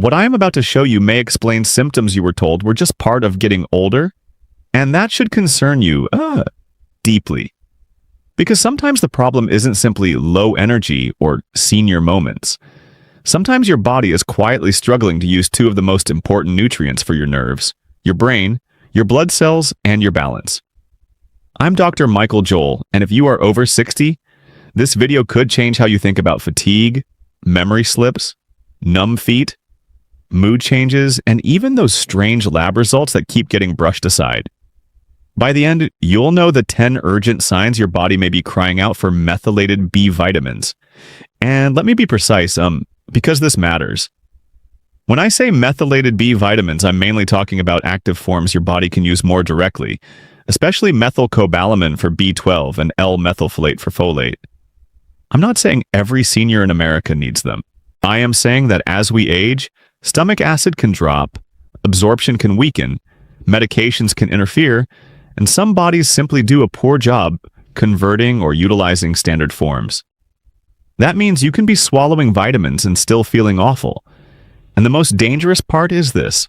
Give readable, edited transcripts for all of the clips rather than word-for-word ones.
What I am about to show you may explain symptoms you were told were just part of getting older, and that should concern you deeply. Because sometimes the problem isn't simply low energy or senior moments. Sometimes your body is quietly struggling to use two of the most important nutrients for your nerves, your brain, your blood cells, and your balance. I'm Dr. Michael Joel, and if you are over 60, this video could change how you think about fatigue, memory slips, numb feet, mood changes, and even those strange lab results that keep getting brushed aside. By the end, you'll know the 10 urgent signs your body may be crying out for methylated B vitamins. And let me be precise, because this matters. When I say methylated B vitamins, I'm mainly talking about active forms your body can use more directly, especially methylcobalamin for B12 and L-methylfolate for folate. I'm not saying every senior in America needs them. I am saying that as we age, stomach acid can drop, absorption can weaken, medications can interfere, and some bodies simply do a poor job converting or utilizing standard forms. That means you can be swallowing vitamins and still feeling awful. And the most dangerous part is this.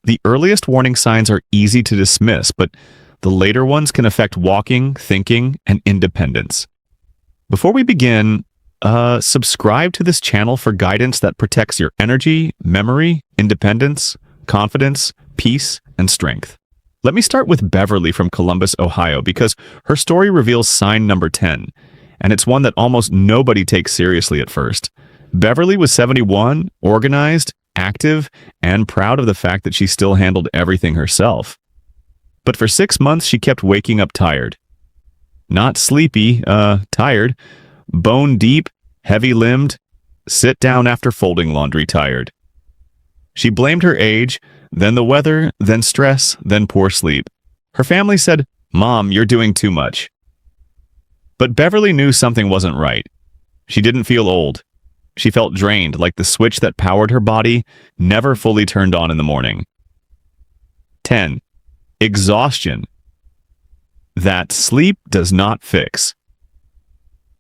The earliest warning signs are easy to dismiss, but the later ones can affect walking, thinking, and independence. Before we begin, subscribe to this channel for guidance that protects your energy, memory, independence, confidence, peace, and strength. Let me start with Beverly from Columbus, Ohio, because her story reveals sign number 10, and it's one that almost nobody takes seriously at first. Beverly was 71, organized, active, and proud of the fact that she still handled everything herself. But for 6 months, she kept waking up tired. Not sleepy, tired, bone deep, heavy-limbed, sit down after folding laundry tired. She blamed her age, then the weather, then stress, then poor sleep. Her family said, "Mom, you're doing too much." But Beverly knew something wasn't right. She didn't feel old. She felt drained, like the switch that powered her body never fully turned on in the morning. 10. Exhaustion. That sleep does not fix.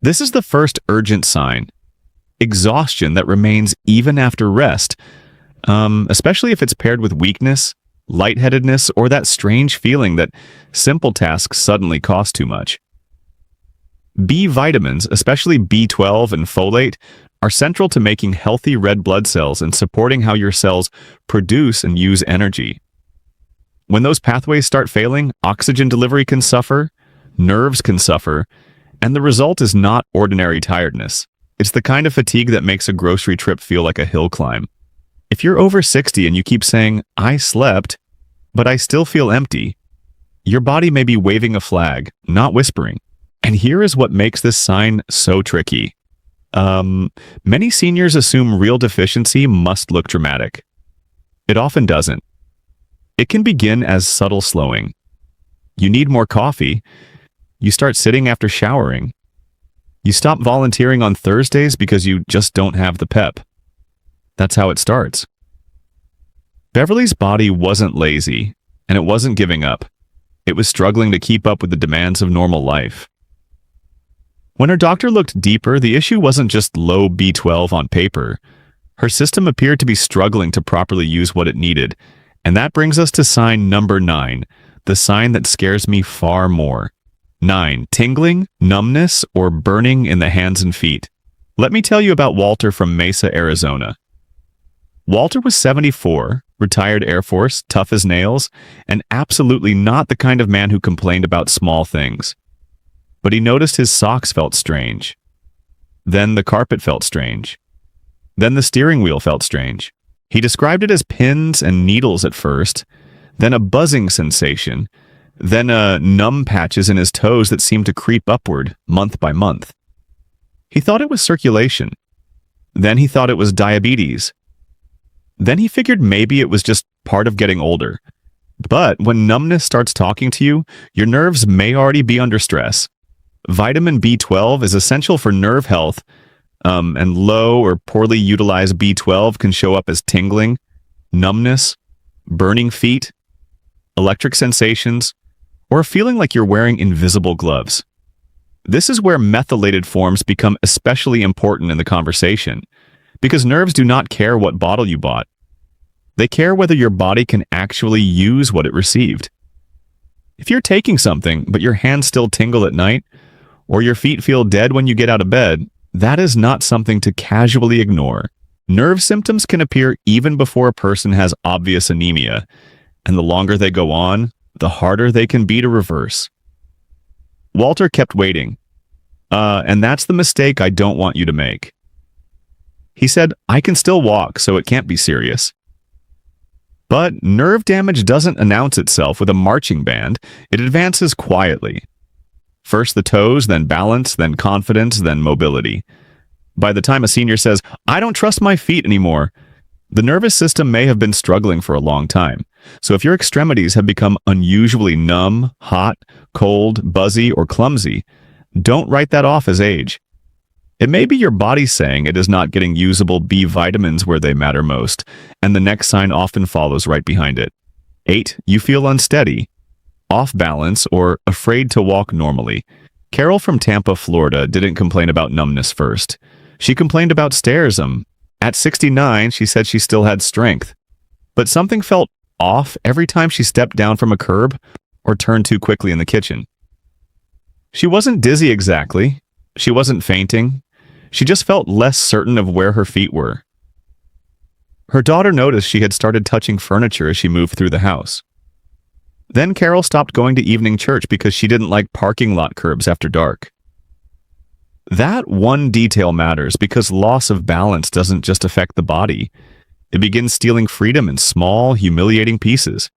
This is the first urgent sign. Exhaustion that remains even after rest, especially if it's paired with weakness, lightheadedness, or that strange feeling that simple tasks suddenly cost too much. B vitamins, especially B12 and folate, are central to making healthy red blood cells and supporting how your cells produce and use energy. When those pathways start failing, oxygen delivery can suffer, nerves can suffer, and the result is not ordinary tiredness. It's the kind of fatigue that makes a grocery trip feel like a hill climb. If you're over 60 and you keep saying, "I slept, but I still feel empty," your body may be waving a flag, not whispering. And here is what makes this sign so tricky. Many seniors assume real deficiency must look dramatic. It often doesn't. It can begin as subtle slowing. You need more coffee. You start sitting after showering. You stop volunteering on Thursdays because you just don't have the pep. That's how it starts. Beverly's body wasn't lazy, and it wasn't giving up. It was struggling to keep up with the demands of normal life. When her doctor looked deeper, the issue wasn't just low B12 on paper. Her system appeared to be struggling to properly use what it needed. And that brings us to sign number 9, the sign that scares me far more. 9. Tingling, numbness, or burning in the hands and feet. Let me tell you about Walter from Mesa, Arizona. Walter was 74, retired Air Force, tough as nails, and absolutely not the kind of man who complained about small things. But he noticed his socks felt strange. Then the carpet felt strange. Then the steering wheel felt strange. He described it as pins and needles at first, then a buzzing sensation, then numb patches in his toes that seemed to creep upward month by month. He thought it was circulation. Then he thought it was diabetes. Then he figured maybe it was just part of getting older. But when numbness starts talking to you, your nerves may already be under stress. Vitamin B12 is essential for nerve health, and low or poorly utilized B12 can show up as tingling, numbness, burning feet, electric sensations, or feeling like you're wearing invisible gloves. This is where methylated forms become especially important in the conversation, Because nerves do not care what bottle you bought. They care whether your body can actually use what it received. If you're taking something, but your hands still tingle at night, or your feet feel dead when you get out of bed, that is not something to casually ignore. Nerve symptoms can appear even before a person has obvious anemia, and the longer they go on, the harder they can be to reverse. Walter kept waiting. And that's the mistake I don't want you to make. He said, I can still walk, so it can't be serious. But nerve damage doesn't announce itself with a marching band. It advances quietly. First the toes, then balance, then confidence, then mobility. By the time a senior says, I don't trust my feet anymore, the nervous system may have been struggling for a long time. So if your extremities have become unusually numb, hot, cold, buzzy, or clumsy, don't write that off as age. It may be your body saying it is not getting usable B vitamins where they matter most, and the next sign often follows right behind it. 8. You feel unsteady, off balance, or afraid to walk normally. Carol from Tampa, Florida, didn't complain about numbness first. She complained about stairs. At 69, she said she still had strength. But something felt off every time she stepped down from a curb or turned too quickly in the kitchen. She wasn't dizzy exactly. She wasn't fainting. She just felt less certain of where her feet were. Her daughter noticed she had started touching furniture as she moved through the house. Then Carol stopped going to evening church because she didn't like parking lot curbs after dark. That one detail matters because loss of balance doesn't just affect the body. It begins stealing freedom in small, humiliating pieces.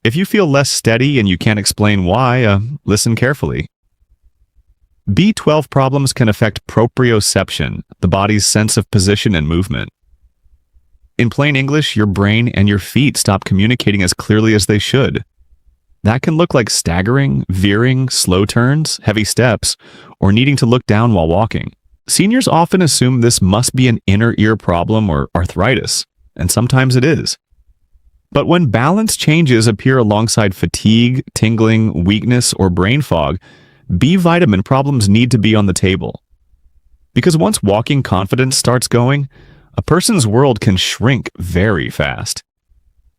If you feel less steady and you can't explain why, listen carefully. B12 problems can affect proprioception, the body's sense of position and movement. In plain English, your brain and your feet stop communicating as clearly as they should. That can look like staggering, veering, slow turns, heavy steps, or needing to look down while walking. Seniors often assume this must be an inner ear problem or arthritis, and sometimes it is. But when balance changes appear alongside fatigue, tingling, weakness, or brain fog, B vitamin problems need to be on the table. Because once walking confidence starts going, a person's world can shrink very fast.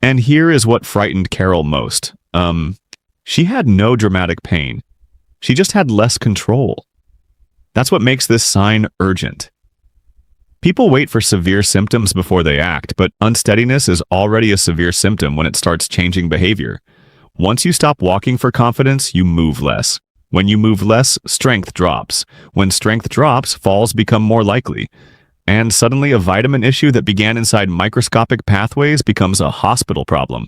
And here is what frightened Carol most. She had no dramatic pain. She just had less control. That's what makes this sign urgent. People wait for severe symptoms before they act, but unsteadiness is already a severe symptom when it starts changing behavior. Once you stop walking for confidence, you move less. When you move less, strength drops. When strength drops, falls become more likely. And suddenly a vitamin issue that began inside microscopic pathways becomes a hospital problem.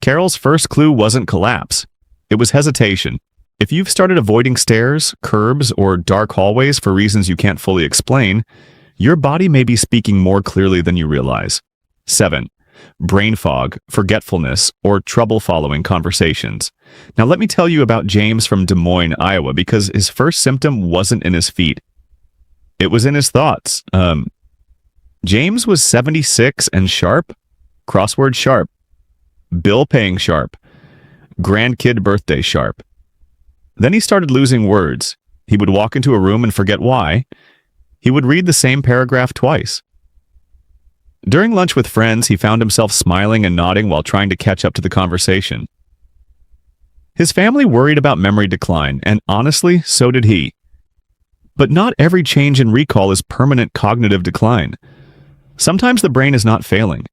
Carol's first clue wasn't collapse. It was hesitation. If you've started avoiding stairs, curbs, or dark hallways for reasons you can't fully explain, your body may be speaking more clearly than you realize. 7. Brain fog, forgetfulness, or trouble following conversations. Now let me tell you about James from Des Moines, Iowa, because his first symptom wasn't in his feet. It was in his thoughts. James was 76 and sharp, crossword sharp, bill paying sharp, grandkid birthday sharp. Then he started losing words. He would walk into a room and forget why. He would read the same paragraph twice. During lunch with friends, he found himself smiling and nodding while trying to catch up to the conversation. His family worried about memory decline, and honestly, so did he. But not every change in recall is permanent cognitive decline. Sometimes the brain is not failing.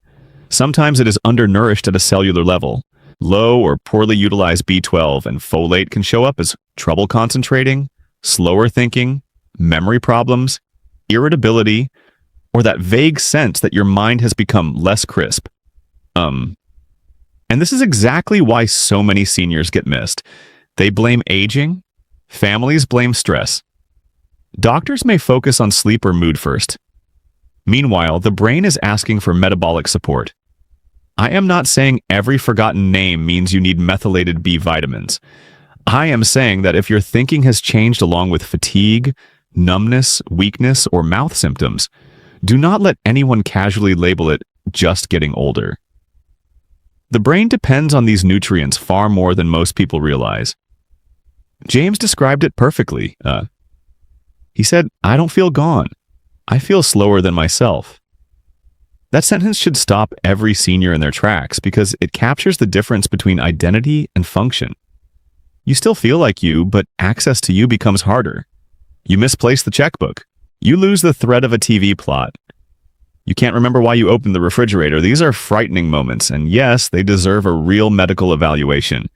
Sometimes it is undernourished at a cellular level. Low or poorly utilized B12 and folate can show up as trouble concentrating, slower thinking, memory problems, irritability, or that vague sense that your mind has become less crisp. And this is exactly why so many seniors get missed. They blame aging. Families blame stress. Doctors may focus on sleep or mood first. Meanwhile, the brain is asking for metabolic support. I am not saying every forgotten name means you need methylated B vitamins. I am saying that if your thinking has changed along with fatigue, numbness, weakness, or mouth symptoms, do not let anyone casually label it just getting older. The brain depends on these nutrients far more than most people realize. James described it perfectly. He said, I don't feel gone. I feel slower than myself. That sentence should stop every senior in their tracks because it captures the difference between identity and function. You still feel like you, but access to you becomes harder. You misplace the checkbook. You lose the thread of a TV plot. You can't remember why you opened the refrigerator. These are frightening moments, and yes, they deserve a real medical evaluation.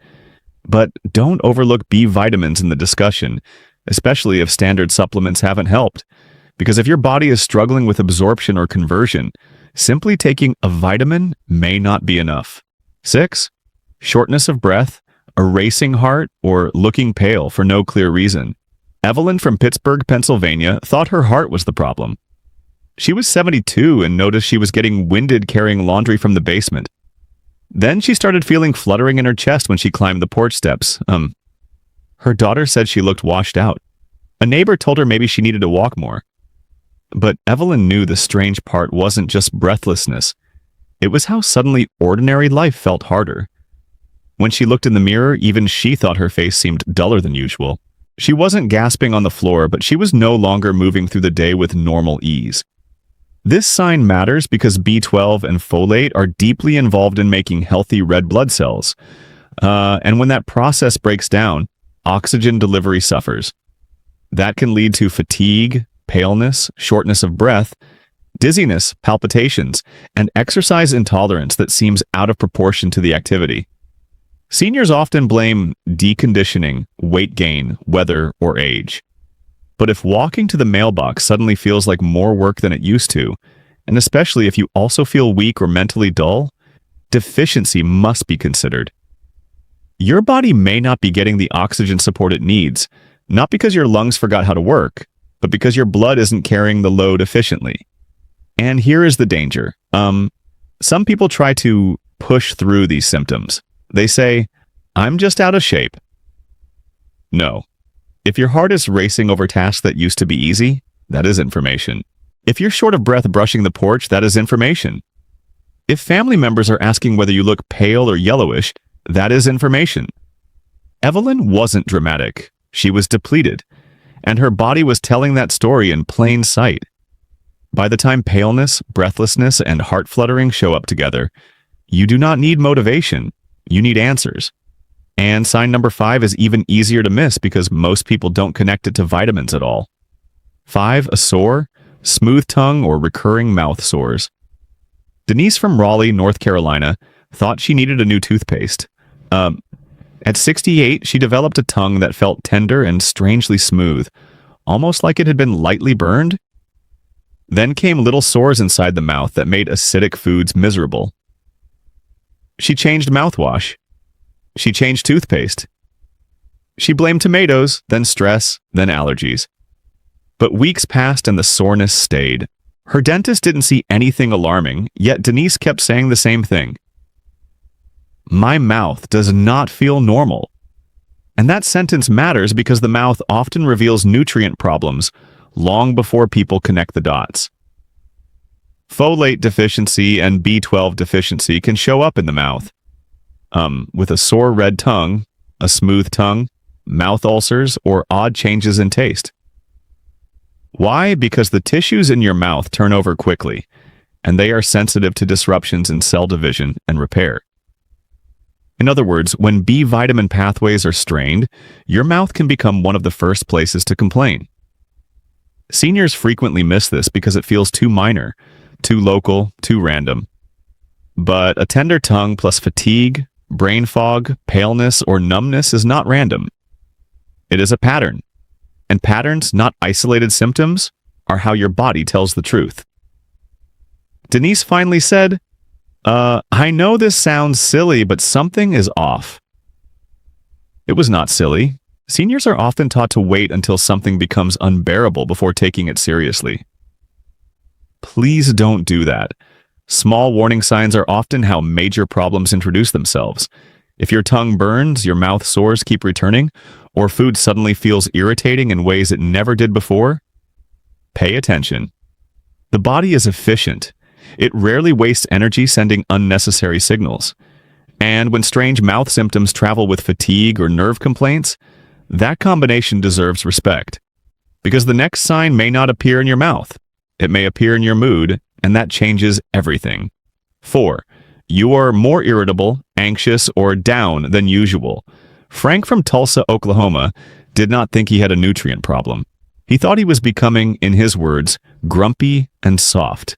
But don't overlook B vitamins in the discussion, especially if standard supplements haven't helped. Because if your body is struggling with absorption or conversion, simply taking a vitamin may not be enough. 6. Shortness of breath, a racing heart, or looking pale for no clear reason. Evelyn from Pittsburgh, Pennsylvania, thought her heart was the problem. She was 72 and noticed she was getting winded carrying laundry from the basement. Then she started feeling fluttering in her chest when she climbed the porch steps. Her daughter said she looked washed out. A neighbor told her maybe she needed to walk more. But Evelyn knew the strange part wasn't just breathlessness. It was how suddenly ordinary life felt harder. When she looked in the mirror, even she thought her face seemed duller than usual. She wasn't gasping on the floor, but she was no longer moving through the day with normal ease. This sign matters because B12 and folate are deeply involved in making healthy red blood cells. And when that process breaks down, oxygen delivery suffers. That can lead to fatigue, paleness, shortness of breath, dizziness, palpitations, and exercise intolerance that seems out of proportion to the activity. Seniors often blame deconditioning, weight gain, weather, or age. But if walking to the mailbox suddenly feels like more work than it used to, and especially if you also feel weak or mentally dull, deficiency must be considered. Your body may not be getting the oxygen support it needs, not because your lungs forgot how to work, but because your blood isn't carrying the load efficiently. And here is the danger. Some people try to push through these symptoms. They say, "I'm just out of shape." No. If your heart is racing over tasks that used to be easy, that is information. If you're short of breath brushing the porch, that is information. If family members are asking whether you look pale or yellowish, that is information. Evelyn wasn't dramatic. She was depleted, and her body was telling that story in plain sight. By the time paleness, breathlessness, and heart fluttering show up together, you do not need motivation. You need answers. And sign number 5 is even easier to miss because most people don't connect it to vitamins at all. 5. A sore, smooth tongue, or recurring mouth sores. Denise from Raleigh, North Carolina, thought she needed a new toothpaste. At 68, she developed a tongue that felt tender and strangely smooth, almost like it had been lightly burned. Then came little sores inside the mouth that made acidic foods miserable. She changed mouthwash. She changed toothpaste. She blamed tomatoes, then stress, then allergies. But weeks passed and the soreness stayed. Her dentist didn't see anything alarming, yet Denise kept saying the same thing. "My mouth does not feel normal." And that sentence matters because the mouth often reveals nutrient problems long before people connect the dots. Folate deficiency and B12 deficiency can show up in the mouth. With a sore red tongue, a smooth tongue, mouth ulcers, or odd changes in taste. Why? Because the tissues in your mouth turn over quickly, and they are sensitive to disruptions in cell division and repair. In other words, when B vitamin pathways are strained, your mouth can become one of the first places to complain. Seniors frequently miss this because it feels too minor, too local, too random. But a tender tongue plus fatigue, brain fog, paleness, or numbness is not random. It is a pattern. And patterns, not isolated symptoms, are how your body tells the truth. Denise finally said, "I know this sounds silly, but something is off." It was not silly. Seniors are often taught to wait until something becomes unbearable before taking it seriously. Please don't do that. Small warning signs are often how major problems introduce themselves. If your tongue burns, your mouth sores keep returning, or food suddenly feels irritating in ways it never did before, pay attention. The body is efficient. It rarely wastes energy sending unnecessary signals. And when strange mouth symptoms travel with fatigue or nerve complaints, that combination deserves respect. Because the next sign may not appear in your mouth. it may appear in your mood, and that changes everything. 4. You are more irritable, anxious, or down than usual. Frank from Tulsa, Oklahoma, did not think he had a nutrient problem. He thought he was becoming, in his words, grumpy and soft.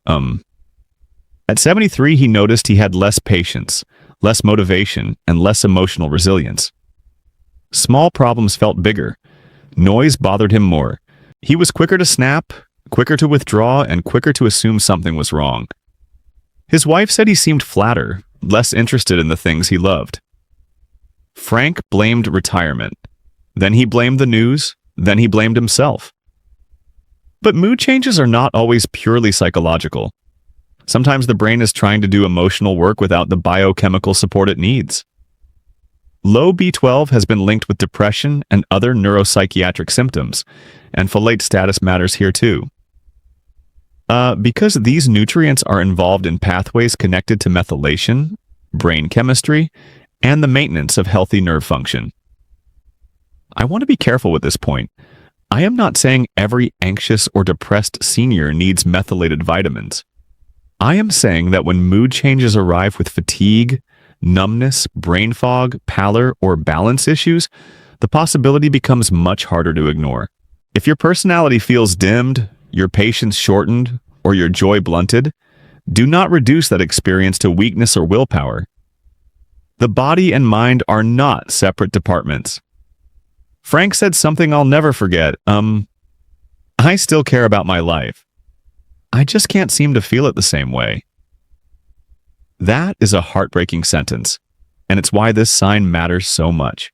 At 73, he noticed he had less patience, less motivation, and less emotional resilience. Small problems felt bigger. Noise bothered him more. He was quicker to snap, quicker to withdraw, and quicker to assume something was wrong. His wife said he seemed flatter, less interested in the things he loved. Frank blamed retirement. Then he blamed the news. Then he blamed himself. But mood changes are not always purely psychological. Sometimes the brain is trying to do emotional work without the biochemical support it needs. Low B12 has been linked with depression and other neuropsychiatric symptoms, and folate status matters here too. Because these nutrients are involved in pathways connected to methylation, brain chemistry, and the maintenance of healthy nerve function. I want to be careful with this point. I am not saying every anxious or depressed senior needs methylated vitamins. I am saying that when mood changes arrive with fatigue, numbness, brain fog, pallor, or balance issues, the possibility becomes much harder to ignore. If your personality feels dimmed, your patience shortened, or your joy blunted, do not reduce that experience to weakness or willpower. The body and mind are not separate departments. Frank said something I'll never forget. I still care about my life. I just can't seem to feel it the same way. That is a heartbreaking sentence, and it's why this sign matters so much.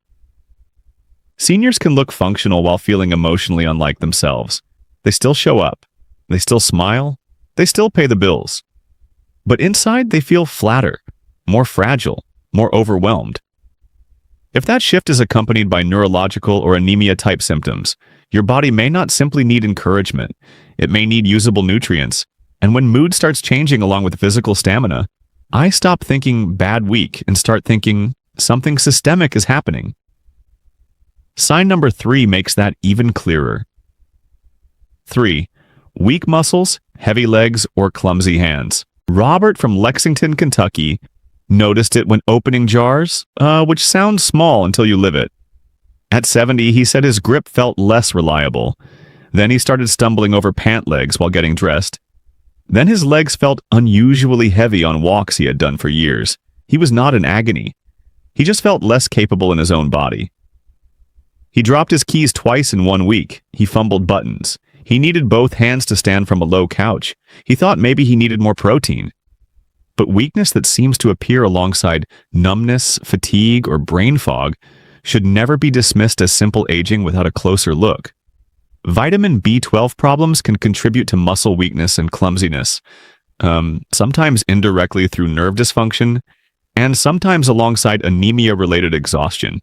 Seniors can look functional while feeling emotionally unlike themselves. They still show up. They still smile. They still pay the bills. But inside, they feel flatter, more fragile, more overwhelmed. If that shift is accompanied by neurological or anemia-type symptoms, your body may not simply need encouragement. It may need usable nutrients. And when mood starts changing along with physical stamina, I stop thinking bad week and start thinking something systemic is happening. Sign number 3 makes that even clearer. 3. Weak muscles, heavy legs, or clumsy hands. Robert from Lexington, Kentucky, noticed it when opening jars, which sounds small until you live it. At 70, he said his grip felt less reliable. Then he started stumbling over pant legs while getting dressed. Then his legs felt unusually heavy on walks he had done for years. He was not in agony. He just felt less capable in his own body. He dropped his keys twice in 1 week. He fumbled buttons. He needed both hands to stand from a low couch. He thought maybe he needed more protein. But weakness that seems to appear alongside numbness, fatigue, or brain fog should never be dismissed as simple aging without a closer look. Vitamin B12 problems can contribute to muscle weakness and clumsiness, sometimes indirectly through nerve dysfunction, and sometimes alongside anemia-related exhaustion.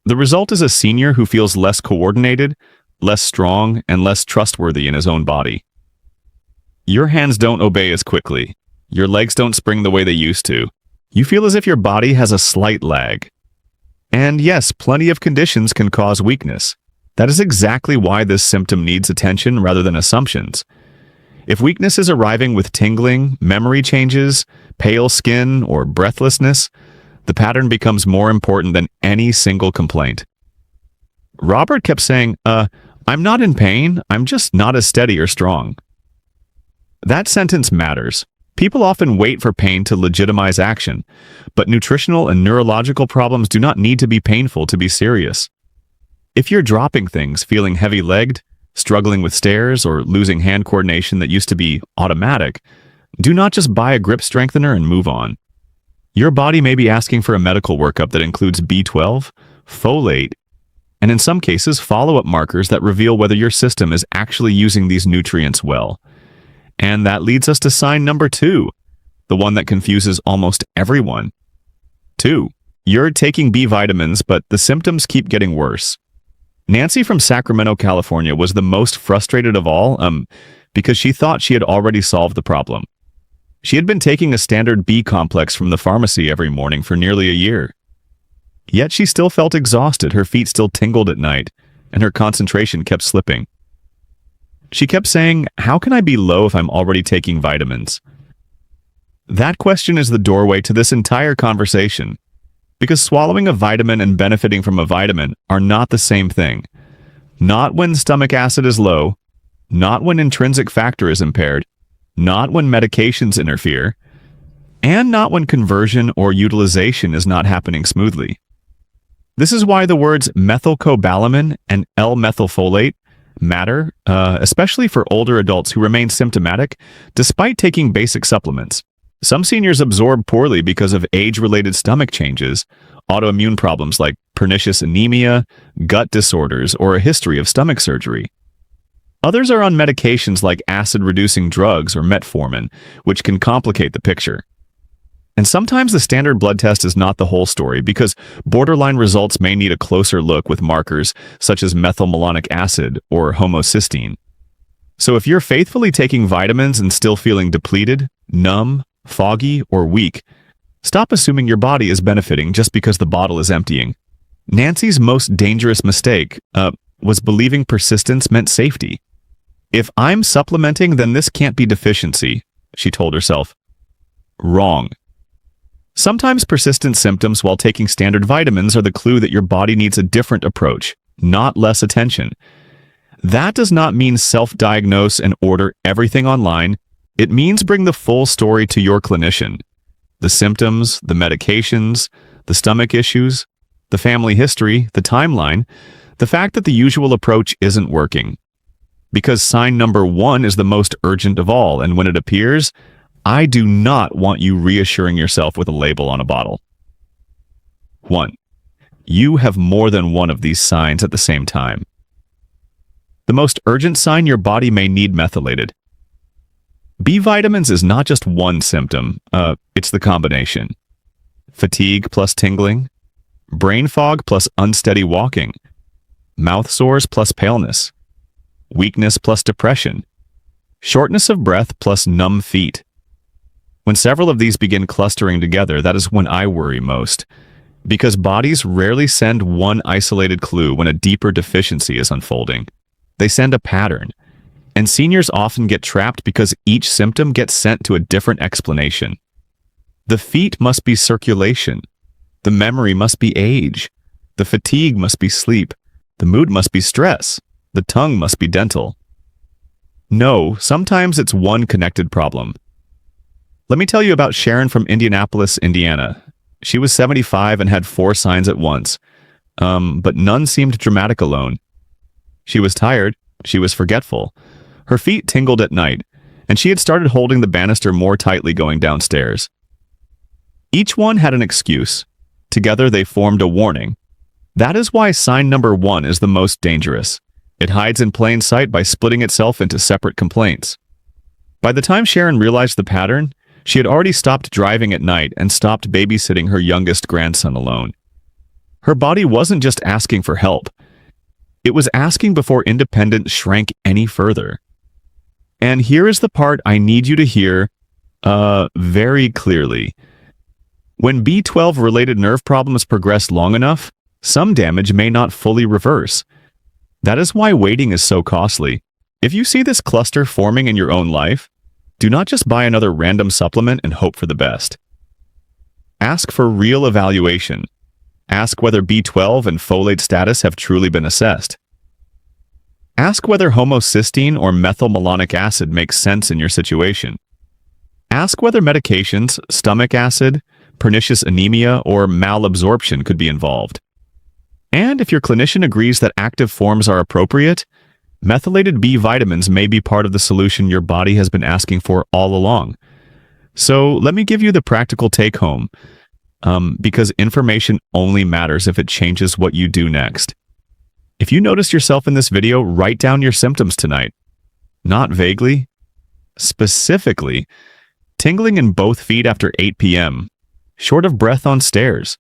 The result is a senior who feels less coordinated, less strong, and less trustworthy in his own body. Your hands don't obey as quickly. Your legs don't spring the way they used to. You feel as if your body has a slight lag. And yes, plenty of conditions can cause weakness. That is exactly why this symptom needs attention rather than assumptions. If weakness is arriving with tingling, memory changes, pale skin, or breathlessness, the pattern becomes more important than any single complaint. Robert kept saying, I'm not in pain, I'm just not as steady or strong. That sentence matters. People often wait for pain to legitimize action, but nutritional and neurological problems do not need to be painful to be serious. If you're dropping things, feeling heavy-legged, struggling with stairs, or losing hand coordination that used to be automatic, do not just buy a grip strengthener and move on. Your body may be asking for a medical workup that includes B12, folate, and in some cases, follow-up markers that reveal whether your system is actually using these nutrients well. And that leads us to sign number 2, the one that confuses almost everyone. 2. You're taking B vitamins, but the symptoms keep getting worse. Nancy from Sacramento, California was the most frustrated of all, because she thought she had already solved the problem. She had been taking a standard B complex from the pharmacy every morning for nearly a year. Yet she still felt exhausted, her feet still tingled at night, and her concentration kept slipping. She kept saying, "How can I be low if I'm already taking vitamins?" That question is the doorway to this entire conversation, because swallowing a vitamin and benefiting from a vitamin are not the same thing. Not when stomach acid is low, not when intrinsic factor is impaired, not when medications interfere, and not when conversion or utilization is not happening smoothly. This is why the words methylcobalamin and L-methylfolate matter, especially for older adults who remain symptomatic despite taking basic supplements. Some seniors absorb poorly because of age-related stomach changes, autoimmune problems like pernicious anemia, gut disorders, or a history of stomach surgery. Others are on medications like acid-reducing drugs or metformin, which can complicate the picture. And sometimes the standard blood test is not the whole story because borderline results may need a closer look with markers such as methylmalonic acid or homocysteine. So if you're faithfully taking vitamins and still feeling depleted, numb, foggy, or weak, stop assuming your body is benefiting just because the bottle is emptying. Nancy's most dangerous mistake was believing persistence meant safety. "If I'm supplementing, then this can't be deficiency," she told herself. Wrong. Sometimes persistent symptoms while taking standard vitamins are the clue that your body needs a different approach, not less attention. That does not mean self-diagnose and order everything online. It means bring the full story to your clinician. The symptoms, the medications, the stomach issues, the family history, the timeline, the fact that the usual approach isn't working. Because sign number 1 is the most urgent of all, and when it appears, I do not want you reassuring yourself with a label on a bottle. 1. You have more than one of these signs at the same time. The most urgent sign: your body may need methylated. B vitamins is not just one symptom, it's the combination. Fatigue plus tingling, brain fog plus unsteady walking, mouth sores plus paleness, weakness plus depression, shortness of breath plus numb feet. When several of these begin clustering together, that is when I worry most, because bodies rarely send one isolated clue when a deeper deficiency is unfolding. They send a pattern. And seniors often get trapped because each symptom gets sent to a different explanation. The feet must be circulation. The memory must be age. The fatigue must be sleep. The mood must be stress. The tongue must be dental. No, sometimes it's one connected problem. Let me tell you about Sharon from Indianapolis, Indiana. She was 75 and had 4 signs at once, but none seemed dramatic alone. She was tired. She was forgetful. Her feet tingled at night, and she had started holding the banister more tightly going downstairs. Each one had an excuse. Together they formed a warning. That is why sign number 1 is the most dangerous. It hides in plain sight by splitting itself into separate complaints. By the time Sharon realized the pattern, she had already stopped driving at night and stopped babysitting her youngest grandson alone. Her body wasn't just asking for help. It was asking before independence shrank any further. And here is the part I need you to hear very clearly. When B12-related nerve problems progress long enough, some damage may not fully reverse. That is why waiting is so costly. If you see this cluster forming in your own life, do not just buy another random supplement and hope for the best. Ask for real evaluation. Ask whether B12 and folate status have truly been assessed. Ask whether homocysteine or methylmalonic acid makes sense in your situation. Ask whether medications, stomach acid, pernicious anemia, or malabsorption could be involved. And if your clinician agrees that active forms are appropriate, methylated B vitamins may be part of the solution your body has been asking for all along. So let me give you the practical take-home, because information only matters if it changes what you do next. If you notice yourself in this video, write down your symptoms tonight. Not vaguely. Specifically, tingling in both feet after 8 p.m., short of breath on stairs,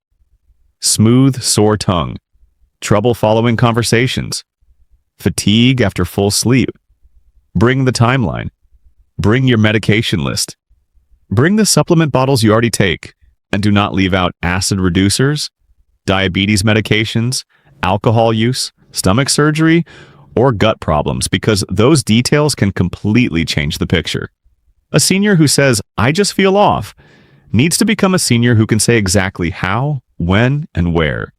smooth, sore tongue, trouble following conversations, fatigue after full sleep. Bring the timeline. Bring your medication list. Bring the supplement bottles you already take, and do not leave out acid reducers, diabetes medications, alcohol use, stomach surgery, or gut problems because those details can completely change the picture. A senior who says, "I just feel off," needs to become a senior who can say exactly how, when, and where.